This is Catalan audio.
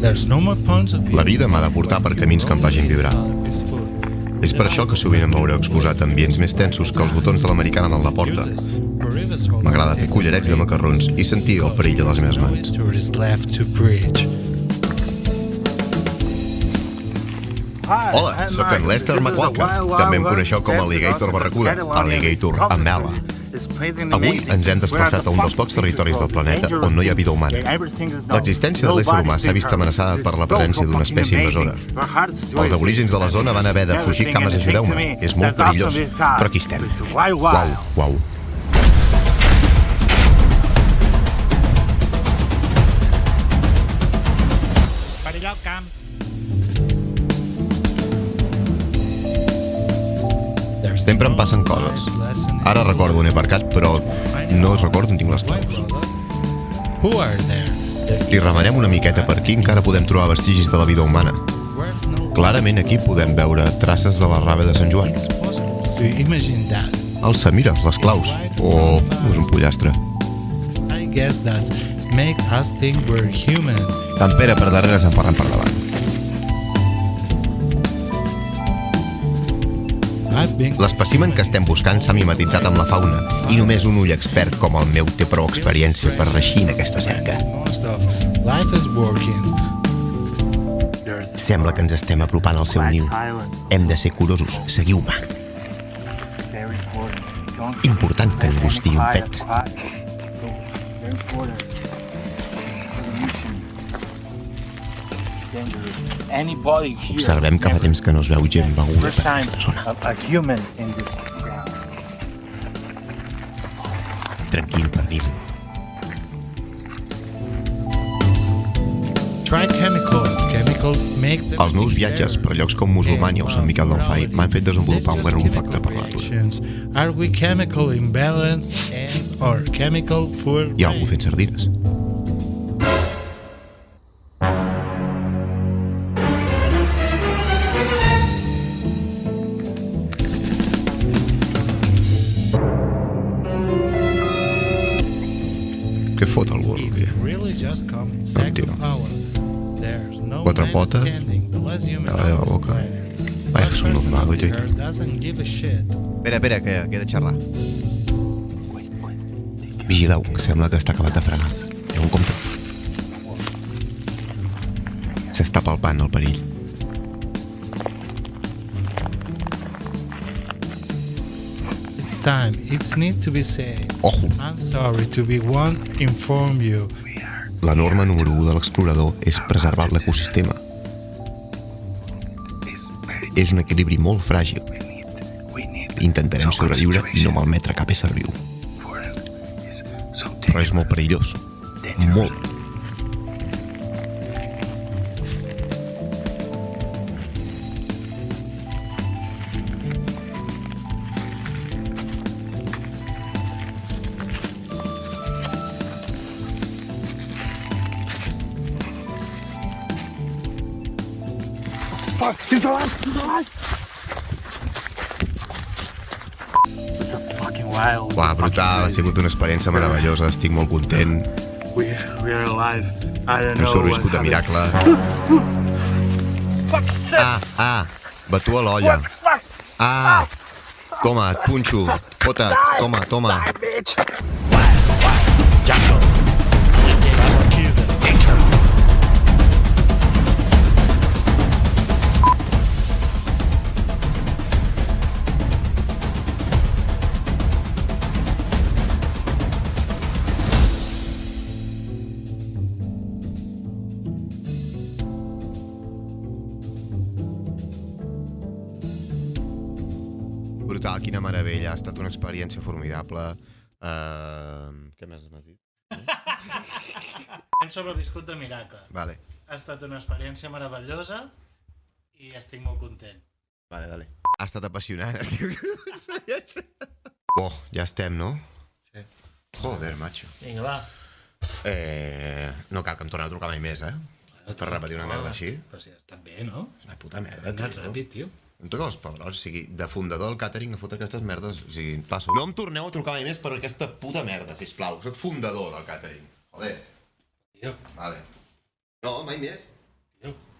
La vida m'ha de portar per camins que em facin vibrar. És per això que sovint em veureu exposat a ambients més tensos que els botons de l'americana de la porta. M'agrada fer cullerets de macarrons i sentir el perill a les meves mans. Hola, sóc en Lester McWalker. També em coneixeu com Alligator Barracuda, Alligator Amela. Avui ens hem desplaçat a un dels pocs territoris del planeta on no hi ha vida humana. L'existència de l'ésser humà s'ha vist amenaçada per la presència d'una espècie invasora. Els aborígens de la zona van haver de fugir. Cames, ajudeu-me. És molt perillós. Però aquí estem. Uau, uau. Perillar al camp. Sempre em passen coses. Ara recordo on he aparcat, però no recordo on tinc les claus. Si remenem una miqueta per aquí, encara podem trobar vestigis de la vida humana. Clarament aquí podem veure traces de la rave de Sant Joan. Alça, mira, les claus. Oh, és un pollastre. En Pere per darrere, Sant Ferran per davant. L'espècimen que estem buscant s'ha mimetitzat amb la fauna i només un ull expert com el meu té prou experiència per reeixir en aquesta cerca. Sembla que ens estem apropant al seu niu. Hem de ser curosos. Seguiu-me. Important que ningú estigui un pet. Observem que fa temps que no es veu gent beguda per aquesta zona. Tranquil, pernil. Els meus viatges per llocs com Musulmània o Sant Miquel del Fai m'han fet desenvolupar un gran olfacte per la natura. Hi ha algú fent sardines. Què fot el burro aquí? No, tio. Quatre potes, cada de la boca. Vaja, que som normal, oi? Espera, que he de xerrar. Vigileu, que sembla que està acabat de fregar. Aneu en compte. S'està palpant el perill. Ojo! La norma número 1 de l'explorador és preservar l'ecosistema. És un equilibri molt fràgil. Intentarem sobreviure i no malmetre cap ésser viu. Però és molt perillós. Molt. Uau, brutal, ha sigut una experiència meravellosa, estic molt content. Hem sobreviscut a miracle. Batu a l'olla. Toma, et punxo, fota't, toma. Brutal, quina meravella, ha estat una experiència formidable. Què més m'has dit? Hem sobreviscut de miracle. Vale. Ha estat una experiència meravellosa i estic molt content. Vale. Ha estat apassionant, ha sigut una experiència. Ja estem, no? Sí. Joder, macho. Vinga, va. No cal que em torni a trucar mai més, Per repetir una merda així. Però si està bé, no? És una puta merda, Vinga, ràpid, tio. Em toca els pebrots, o sigui, de fundador del càtering a fotre aquestes merdes, o sigui, passo. No em torneu a trucar mai més per aquesta puta merda, sisplau. Soc fundador del càtering. Joder. Tio. Vale. No, mai més. Adéu.